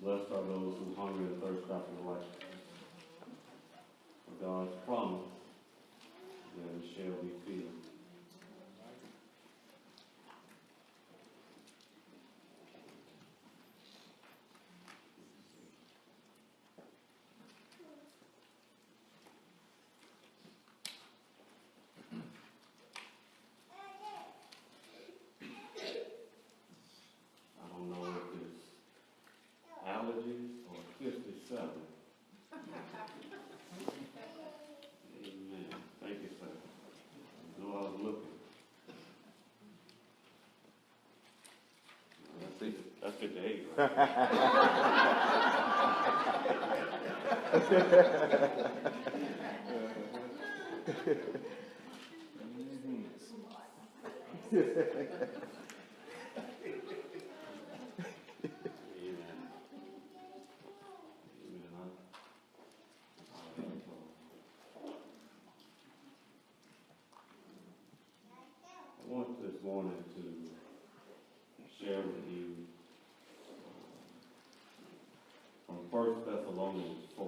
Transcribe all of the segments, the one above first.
Blessed are those who hunger and thirst after righteousness. For God's promise, that it shall be filled. I don't know if it's allergies or 57. Amen. Thank you, sir. I know I was looking. That's 58, I want this morning to share with you from 1 Thessalonians 4.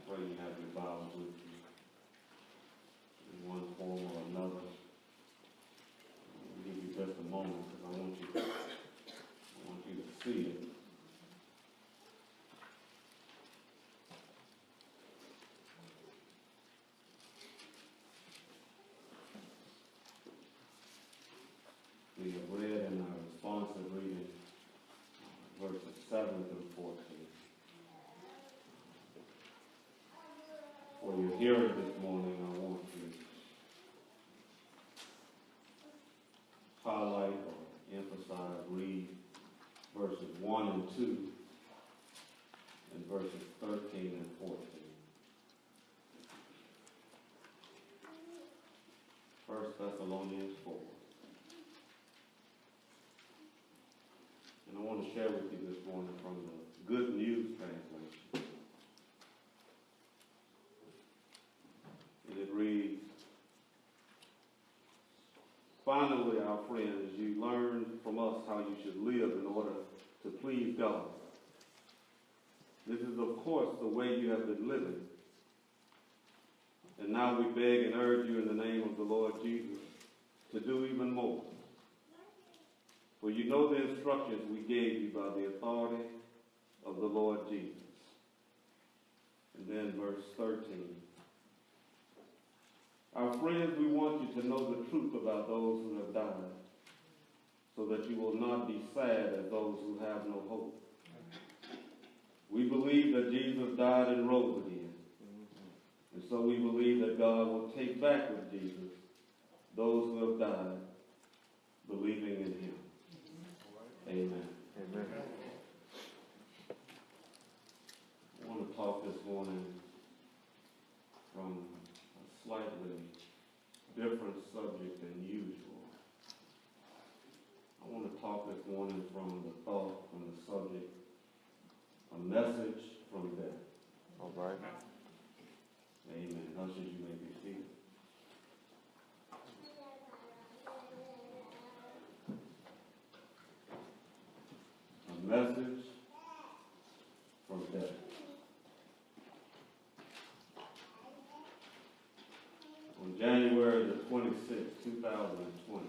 Pray you have your Bibles with you in one form or another. I'll give you just a moment because I want you to see it. We have read in our responsive reading verses 7 through 14. For your hearing this morning, I want to highlight or emphasize, read verses 1 and 2 and verses 13 and 14. 1 Thessalonians 4. And I want to share with you this morning from the Good News translation. And it reads, "Finally, our friends, you learned from us how you should live in order to please God. This is, of course, the way you have been living. And now we beg and urge you in the name of the Lord Jesus to do even more. For you know the instructions we gave you by the authority of the Lord Jesus." And then verse 13. "Our friends, we want you to know the truth about those who have died, so that you will not be sad as those who have no hope. We believe that Jesus died and rose again. And so we believe that God will take back with Jesus those who have died, believing in him." Amen. Amen. I want to talk this morning from a slightly different subject than usual. I want to talk this morning from the thought, from the subject, a message from death. All right. Amen. Ushers, you may be seated. A message from death. On January the 26th, 2020,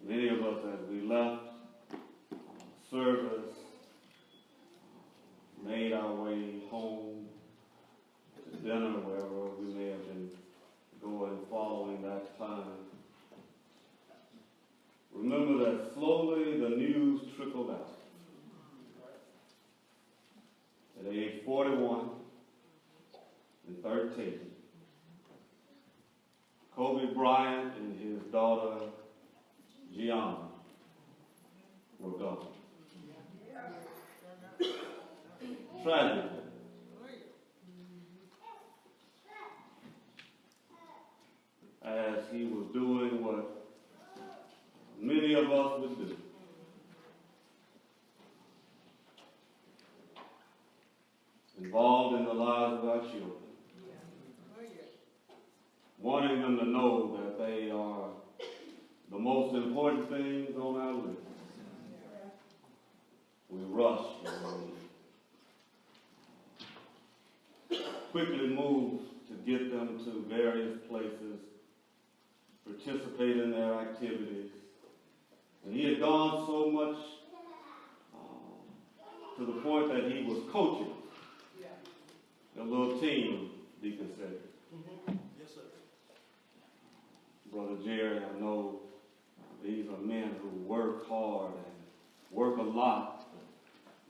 many of us, as we left service, made our way home to dinner, wherever we may have been going following that time. Remember that slowly the news trickled out. At age 41 and 13, Kobe Bryant and his daughter Gianna were gone. Tragically, as he was doing what many of us would do. Involved in the lives lives of our children. Wanting them to know that they are the most important things on our list. We rush and we quickly move to get them to various places, participate in their activities. And he had gone so much to the point that he was coaching a little team, Deacon said. Yes, sir. Brother Jerry, I know these are men who work hard and work a lot.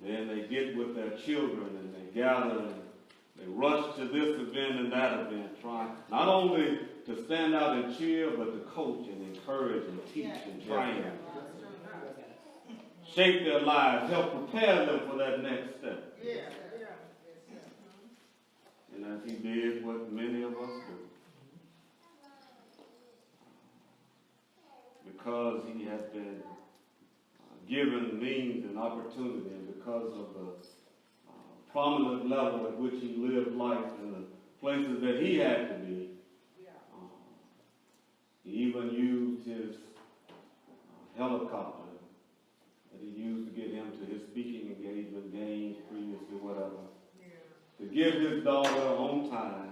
Then they get with their children and they gather and they rush to this event and that event, trying not only to stand out and cheer, but to coach and encourage and teach and train. Shape their lives, help prepare them for that next step. And as he did what many of us do. Because he had been given means and opportunity, and because of the prominent level at which he lived life and the places that he had to be, he even used his helicopter that he used to get him to his speaking engagement games previously, whatever, to get his daughter on time,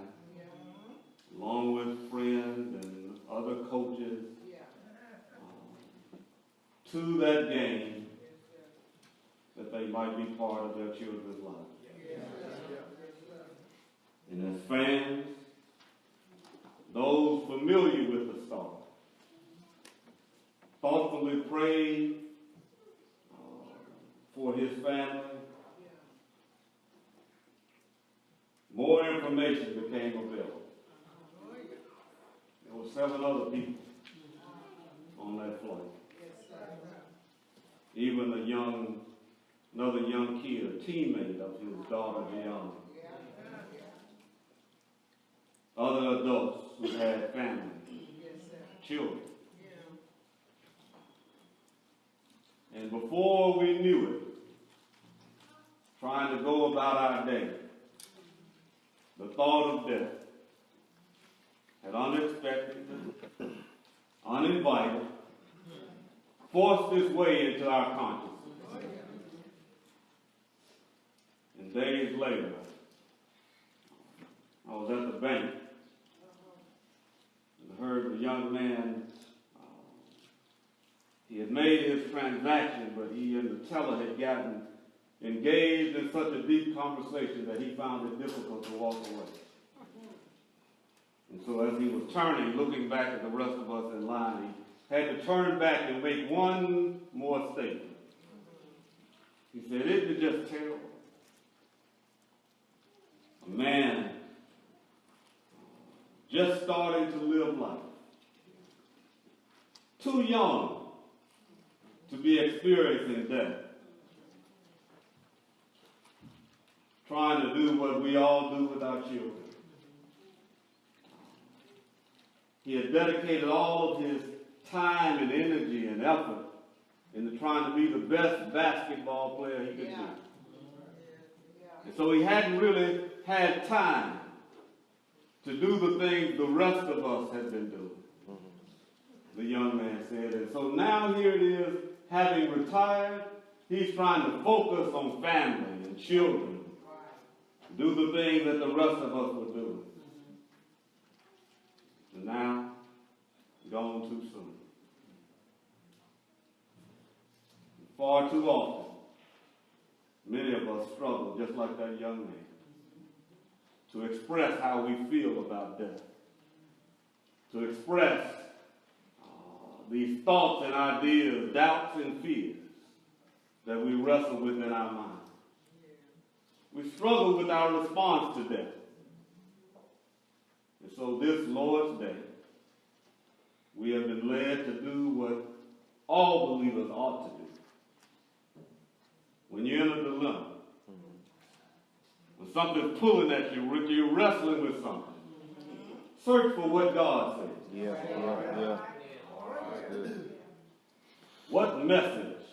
along with friends and other coaches, to that game that they might be part of their children's lives. And as fans, those familiar with the star, thoughtfully prayed for his family. More information became available. There were 7 other people on that flight. Even another young kid, a teammate of his daughter, Gianna. Other adults who had families, children. And before we knew it, trying to go about our day, the thought of death had unexpectedly, uninvited, forced its way into our consciousness. And days later, I was at the bank and heard the young man, he had made his transaction, but he and the teller had gotten engaged in such a deep conversation that he found it difficult to walk away. And so as he was turning, looking back at the rest of us in line, he had to turn back and make one more statement. He said, "Isn't it just terrible? A man just starting to live life, too young to be experiencing death, trying to do what we all do with our children. He had dedicated all of his time and energy and effort into trying to be the best basketball player he could be. And so he hadn't really had time to do the things the rest of us had been doing," the young man said. And so now here it is, having retired, he's trying to focus on family and children, do the things that the rest of us were doing. And now, gone too soon. Far too often, many of us struggle, just like that young man, to express how we feel about death, to express these thoughts and ideas, doubts and fears that we wrestle with in our mind. We struggle with our response to death. And so this Lord's Day, we have been led to do what all believers ought to do. When you're in a dilemma, when something's pulling at you, you're wrestling with something, search for what God says. Yeah. What message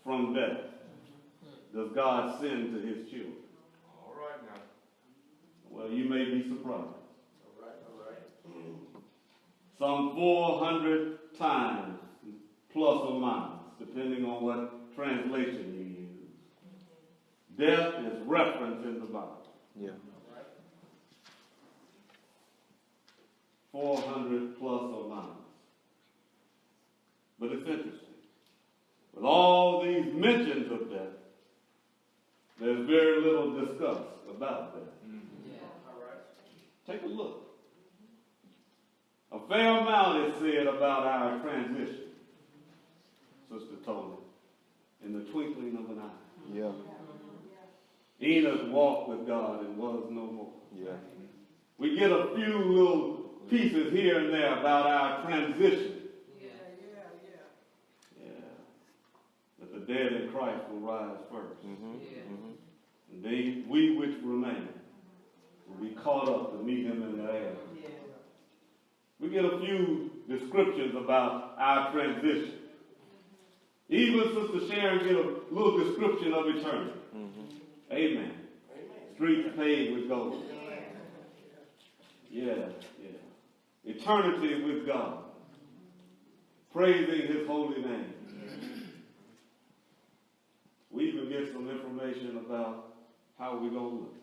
from death does God send to his children? All right now. surprised. Some 400 times, plus or minus, depending on what translation you use. Death is referenced in the Bible. Yeah. 400 plus or minus. But it's interesting. With all these mentions of death, there's very little discussed about death. Take a look. A fair amount is said about our transition, Sister Tony, in the twinkling of an eye. Yeah. Enoch walked with God and was no more. Yeah. We get a few little pieces here and there about our transition. Yeah. That the dead in Christ will rise first. And we which remain will be caught up to meet him in the air. We get a few descriptions about our transition. Even Sister Sharon get a little description of eternity. Amen. Streets paved with gold. Yeah. Eternity with God. Praising his holy name. We even get some information about how we're going to look.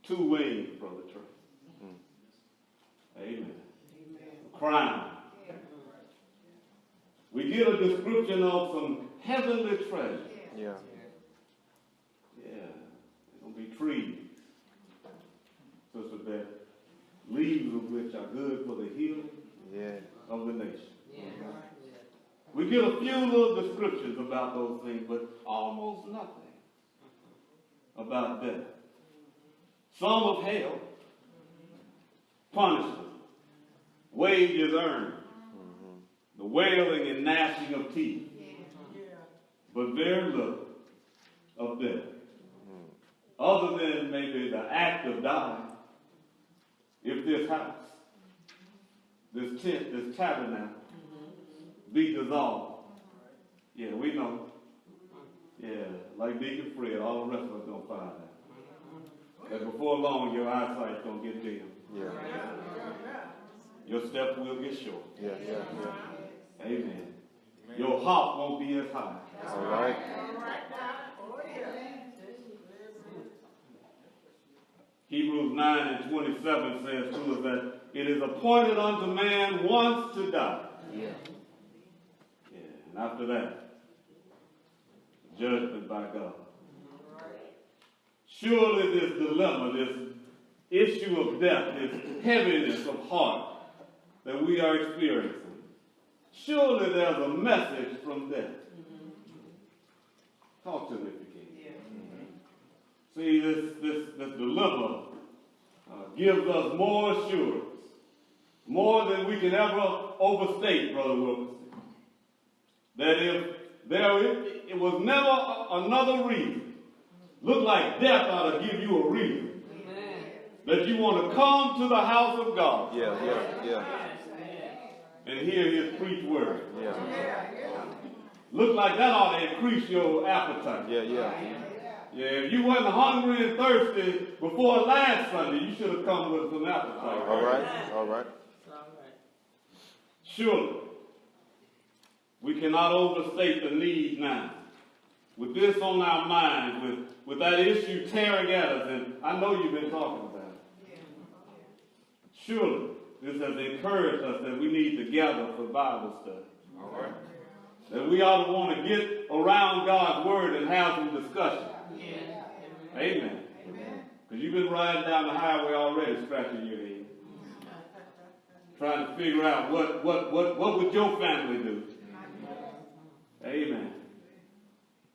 2 wings, Brother Trey. Amen. Crown. We get a description of some heavenly treasure. Yeah. There's going to be trees, Sister Beth, leaves of which are good for the healing of the nation. We get a few little descriptions about those things, but almost nothing about death. Some of hell, punishment, wages earned, the wailing and gnashing of teeth, but very little of death. Other than maybe the act of dying, if this house, this tent, this tabernacle, be dissolved. Yeah, we know. Yeah, like Deacon Fred, all the rest of us gonna find out. That before long, your eyesight's gonna get dim. Yeah. Your step will get short. Yeah. Amen. Your hop won't be as high. All right. Hebrews 9:27 says to us that it is appointed unto man once to die. Yeah. And after that, judgment by God. Surely this dilemma, this issue of death, this heaviness of heart that we are experiencing, surely there's a message from death. Talk to me if you can. See, this dilemma gives us more assurance, more than we can ever overstate, Brother Wilkerson. That if it was never another reason, look like death ought to give you a reason, that you want to come to the house of God. Yeah. And hear his preached word. Yeah. Look like that ought to increase your appetite. Yeah. If you wasn't hungry and thirsty before last Sunday, you should have come with some appetite. All right. Surely, we cannot overstate the need now. With this on our minds, with that issue tearing at us, and I know you've been talking about it. Surely, this has encouraged us that we need to gather for Bible study. All right. That we ought to want to get around God's word and have some discussion. Amen. Because you've been riding down the highway already scratching your head. Trying to figure out what would your family do. Amen.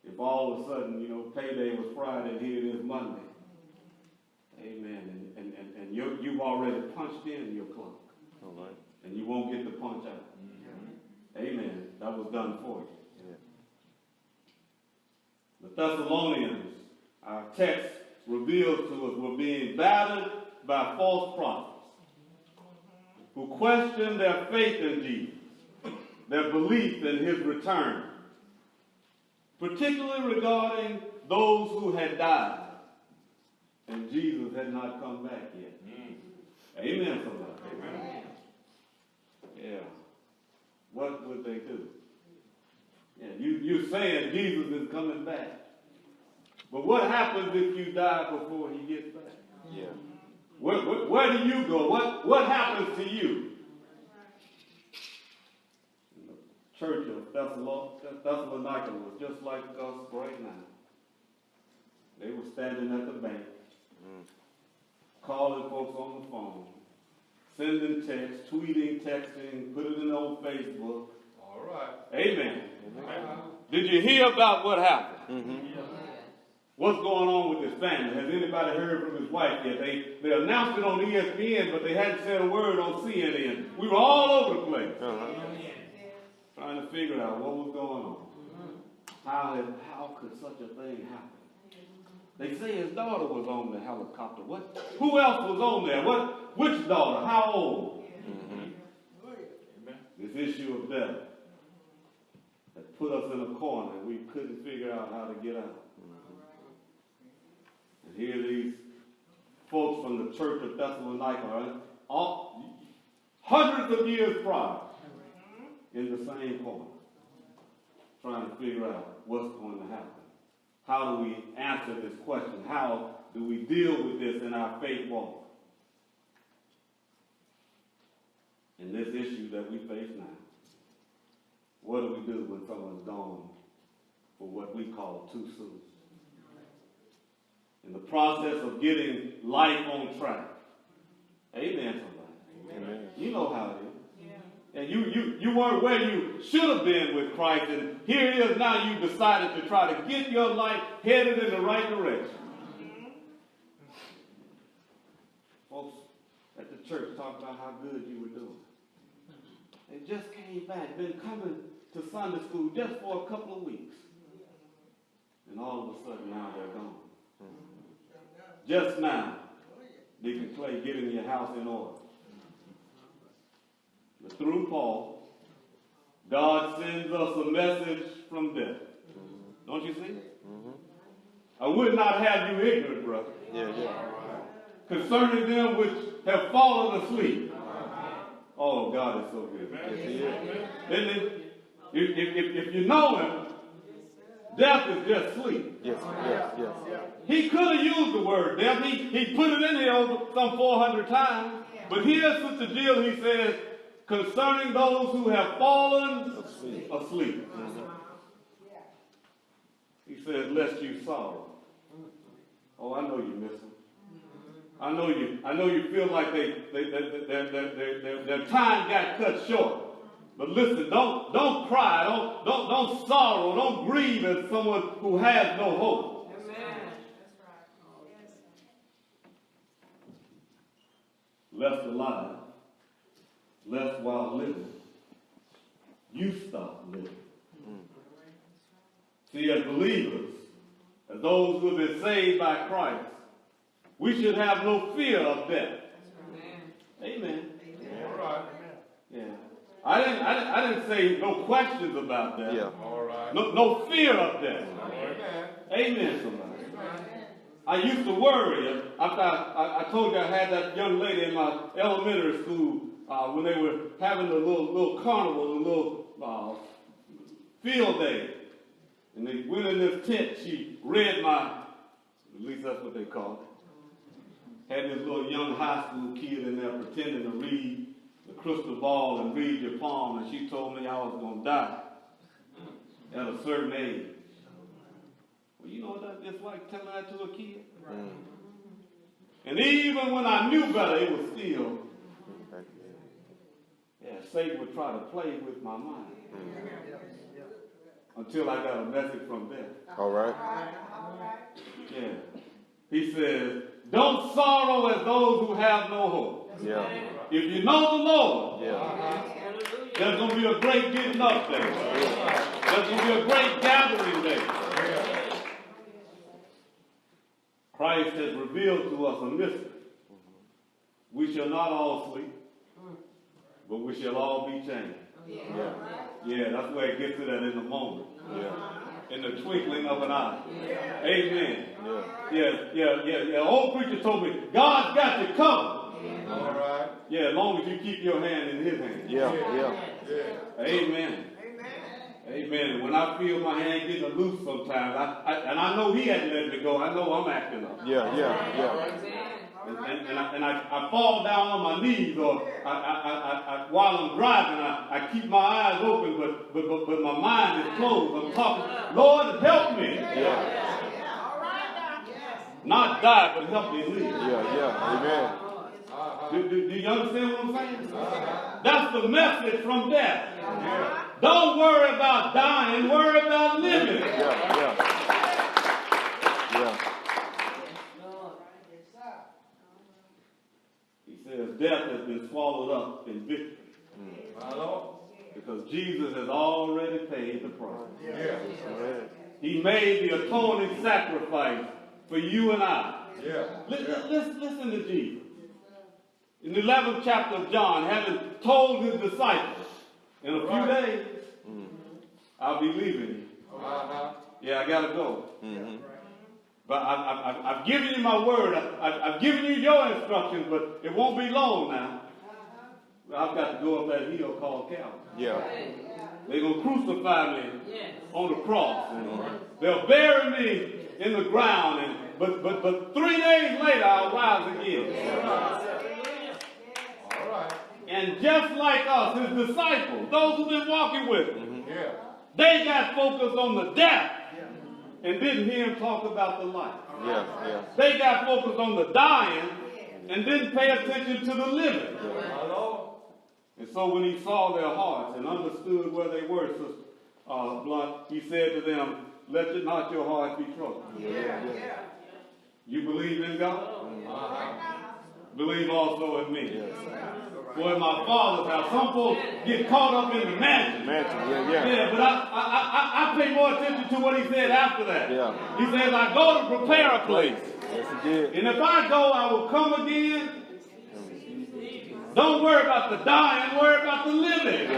If all of a sudden, payday was Friday and here it is Monday. Amen. And you've already punched in your clock. All right. And you won't get the punch out. Amen. That was done for you. The Thessalonians, our text reveals to us, were being battered by false prophets who questioned their faith in Jesus, their belief in his return, particularly regarding those who had died. and Jesus had not come back yet. Amen, somebody. Amen. Yeah. What would they do? Yeah, you're saying Jesus is coming back. But what happens if you die before he gets back? Yeah. Where do you go? What happens to you? The church of Thessalonica was just like us right now. They were standing at the bank, calling folks on the phone, sending texts, tweeting, texting, put it in on Facebook. All right. Amen. Amen. Did you hear about what happened? Mm-hmm. What's going on with this family? Has anybody heard from his wife yet? They announced it on ESPN, but they hadn't said a word on CNN. We were all over the place trying to figure out what was going on. How could such a thing happen? They say his daughter was on the helicopter. Who else was on there? Which daughter? How old? This issue of death that put us in a corner and we couldn't figure out how to get out. And here these folks from the church of Thessalonica, hundreds of years prior, in the same corner, trying to figure out what's going to happen. How do we answer this question? How do we deal with this in our faith walk? In this issue that we face now. What do we do when someone's gone for what we call too soon? In the process of getting life on track. Amen, somebody. Amen. You know how it is. And you weren't where you should have been with Christ, and here it is now you've decided to try to get your life headed in the right direction. Folks at the church talked about how good you were doing. They just came back, been coming to Sunday school just for a couple of weeks. And all of a sudden now they're gone. Just now, Deacon Clay getting your house in order. But through Paul, God sends us a message from death. Don't you see? I would not have you ignorant, brother. Yeah. Concerning them which have fallen asleep. Oh, God is so good. Yes, he is. Isn't it? If you know him, death is just sleep. Yes. He could have used the word death. He put it in here over some 400 times. But here's Sister Jill, he says, concerning those who have fallen asleep. He says, lest you sorrow. Oh, I know you miss them. I know you feel like their time got cut short. But listen, don't cry, don't sorrow, don't grieve as someone who has no hope. Amen. That's right. Lest alive, lest while living, you stop living. See, as believers, as those who have been saved by Christ, we should have no fear of death. Amen. All right. Yeah. I didn't say no questions about that. Yeah. All right. No fear of death. Amen. Amen, somebody. I used to worry. After I told you I had that young lady in my elementary school when they were having a little carnival, a little field day. And they went in this tent. She read at least that's what they call it. Had this little young high school kid in there pretending to read the crystal ball and read your palm. And she told me I was going to die at a certain age. Well, you know what that's like telling that to a kid? And even when I knew better, it was still, Satan would try to play with my mind. Until I got a message from death. All right. Yeah. He says, don't sorrow as those who have no hope. Yeah. If you know the Lord, Yeah. there's going to be a great getting up day. There's going to be a great gathering day. Christ has revealed to us a mystery. We shall not all sleep, but we shall all be changed. Yeah. Yeah, that's where it gets to that in the moment. Yeah. in the twinkling of an eye. Amen. Yeah. Yeah. Old preacher told me, God's got you covered. All right. Yeah, as long as you keep your hand in his hand. Yeah. Amen. Amen. When I feel my hand getting loose sometimes, I know he hadn't let me go. I know I'm acting up. Yeah. And I fall down on my knees, or while I'm driving, I keep my eyes open, but my mind is closed. I'm talking, Lord, help me. Yeah. Not die, but help me live. Yeah. Amen. Do you understand what I'm saying? That's the message from death. Don't worry about dying, worry about living. Yeah. He says death has been swallowed up in victory. My Lord. Because Jesus has already paid the price. Yeah. He made the atoning sacrifice for you and I. Yeah. Listen to Jesus. In the 11th chapter of John, having told his disciples, in a few days, I'll be leaving you. Yeah, I got to go. But I've given you my word. I've given you your instructions, but it won't be long now. I've got to go up that hill called Calvary. Yeah. They're going to crucify me on the cross. They'll bury me in the ground. But 3 days later, I'll rise again. All right. And just like us, his disciples, those who've been walking with him, Yeah. they got focused on the death and didn't hear him talk about the life. Yeah. They got focused on the dying and didn't pay attention to the living. My Lord. And so when he saw their hearts and understood where they were, Sister Blunt, he said to them, let not your hearts be troubled. You believe in God? Believe also in me. For in my Father's house, some folks get caught up in the mansion. Yeah, but I pay more attention to what he said after that. Yeah. He says, I go to prepare a place. Yes, he did. And if I go, I will come again. Don't worry about the dying, worry about the living.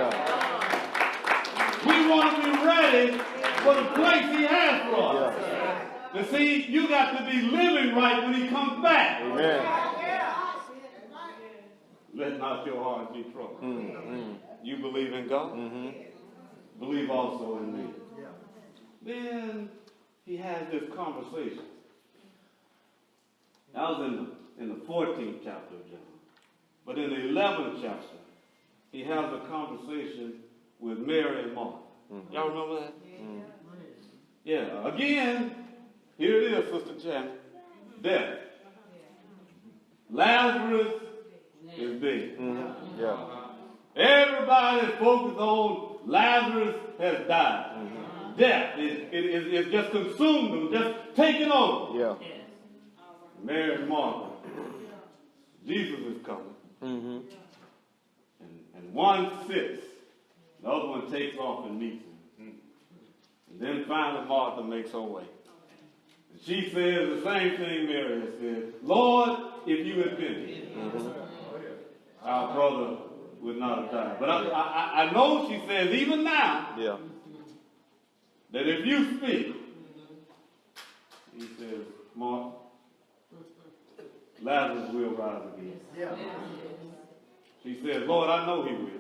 We want to be ready for the place he has for us. And see, you got to be living right when he comes back. Amen. Let not your heart be troubled. You believe in God? Believe also in me. Then he has this conversation. That was in the 14th chapter of John. But in the 11th chapter, he has a conversation with Mary and Martha. Y'all remember that? Yeah. Again, here it is, Sister Chan. Death. Lazarus is dead. Yeah. Everybody's focused on Lazarus has died. Death is just consumed them, just taken over. Yeah. Mary and Martha. Jesus is coming. And one sits, the other one takes off and meets him. And then finally Martha makes her way. And she says the same thing Mary has said. Lord, if you had been here, our brother would not have died. But I know she says even now that if you speak, he says, Martha, Lazarus will rise again. She says, Lord, I know he will.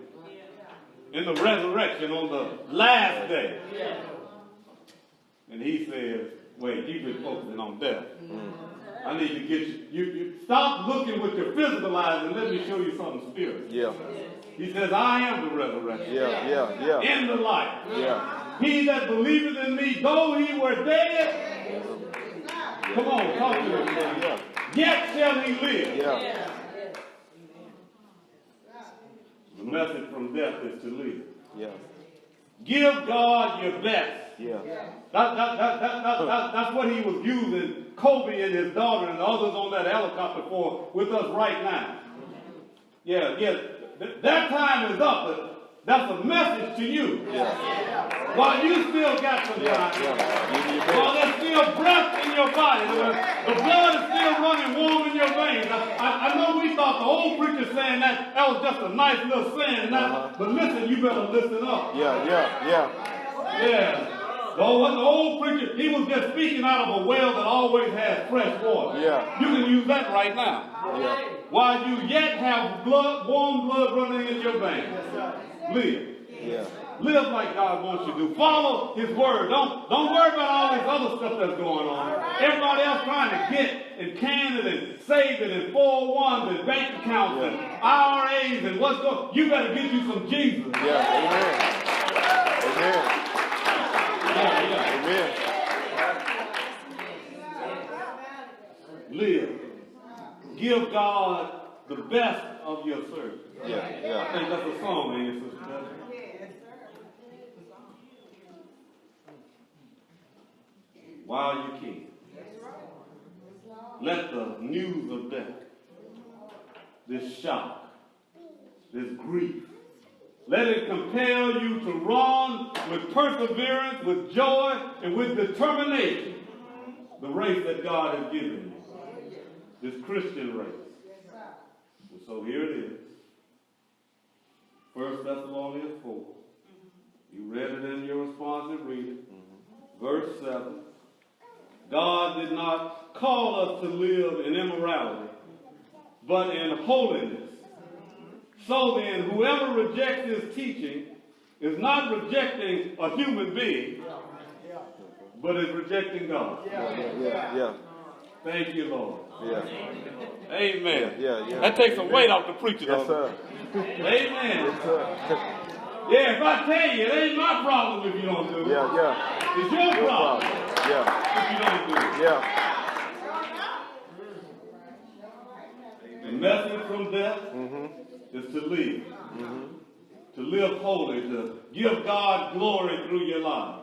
In the resurrection on the last day. And he says, wait, you've been focusing on death. I need to get you stop looking with your physical eyes and let me show you something spiritual. He says, I am the resurrection. And the life. He that believeth in me, though he were dead, come on, talk to me. Yet shall he live. The message from death is to live. Give God your best. That's what he was using Kobe and his daughter and the others on that helicopter for with us right now. That time is up, but that's a message to you. While you still got some time, while there's still breath in your body, the blood is still running warm in your veins. I know we thought the old preacher saying that was just a nice little saying, but listen, you better listen up. The old preacher, he was just speaking out of a well that always has fresh water. Yeah. You can use that right now. Yeah. While you yet have blood, warm blood running in your veins. Live. Yeah. Live like God wants you to. Follow His word. Don't worry about all this other stuff that's going on. Everybody else trying to get and can it and save it and 401s and bank accounts and IRAs and what's going. You better get you some Jesus. Yeah. Amen. Amen. Amen. Live. Give God the best of your service. Yeah. I Yeah. think that's a song, ain't it, Sister Beth? While you can. Let the news of death, this shock, this grief, let it compel you to run with perseverance, with joy, and with determination the race that God has given you, this Christian race. And so here it is. 1 Thessalonians 4. You read it in your responsive reading. Verse 7. God did not call us to live in immorality, but in holiness. So then, whoever rejects His teaching is not rejecting a human being, but is rejecting God. Yeah. Thank you, Lord. Yeah. Amen. Yeah. That takes some weight off the preacher, Yes, though. sir. Amen. Yes, sir. Yeah, if I tell you, it ain't my problem if you don't do it. Yeah. It's your problem Yeah. if you don't do it. Yeah. The message from death is to live. To live holy, to give God glory through your life.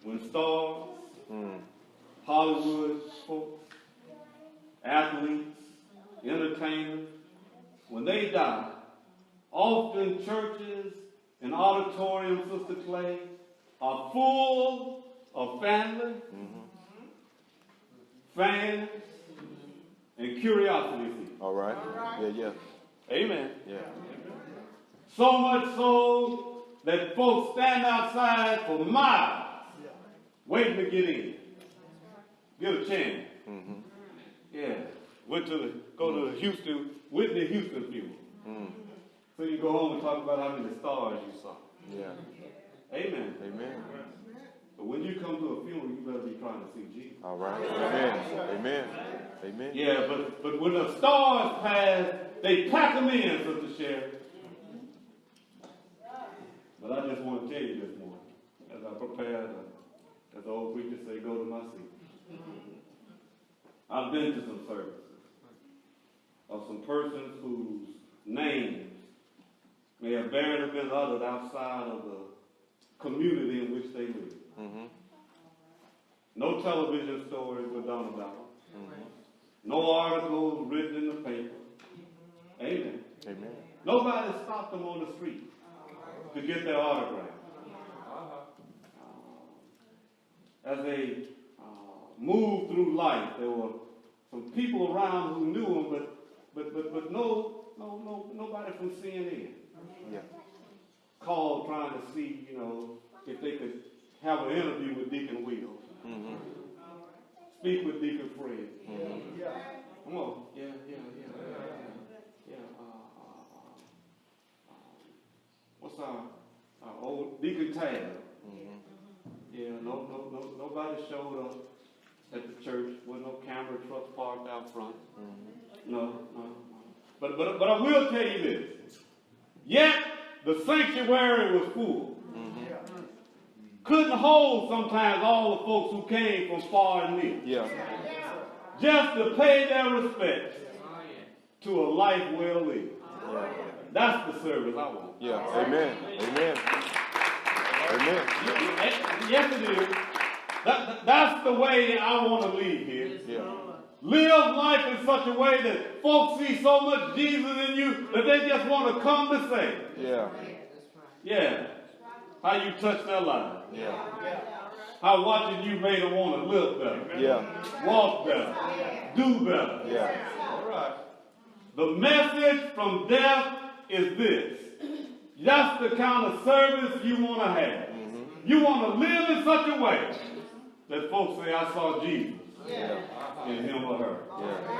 When stars, Hollywood folks, athletes, entertainers, when they die, often churches and auditoriums, Sister Clay, are full of family, fans, and curiosity seekers. All right. Yeah. Amen. Yeah. So much so that folks stand outside for miles waiting to get in. Get a chance. Yeah. Go to the Whitney Houston funeral. So you go home and talk about how many stars you saw. Yeah. Amen. Amen. But when you come to a funeral, you better be trying to see Jesus. All right. Amen. Amen. Amen. Yeah, but when the stars pass, they pack them in, Sister Sherry. But I just want to tell you this morning, as I prepared, as the old preacher say, go to my seat. I've been to some services of some persons whose names may have barely been uttered outside of the community in which they live. No television stories were done about them. No articles written in the paper. Amen. Amen. Nobody stopped them on the street to get their autograph. As they moved through life, there were some people around who knew them, but nobody from CNN. Yeah. Called trying to see, if they could have an interview with Deacon Will. Speak with Deacon Fred. Come on. Yeah. What's our old Deacon Tab? Yeah, nobody showed up at the church. Wasn't no camera trucks parked out front. No. But I will tell you this. Yet the sanctuary was full. Couldn't hold sometimes all the folks who came from far and near. Yeah. Just to pay their respects to a life well lived. That's the service I want. Yeah. Amen. Amen. Amen. Yes, it is. That's the way I want to leave here. Yeah. Live life in such a way that folks see so much Jesus in you that they just want to come to say, Yeah. yeah, how you touch their lives. Yeah. How watching you made them want to live better. Yeah. Walk better. Do better. Yeah. All right. The message from death is this. That's the kind of service you want to have. You want to live in such a way that folks say, I saw Jesus Yeah. in him or her. Yeah.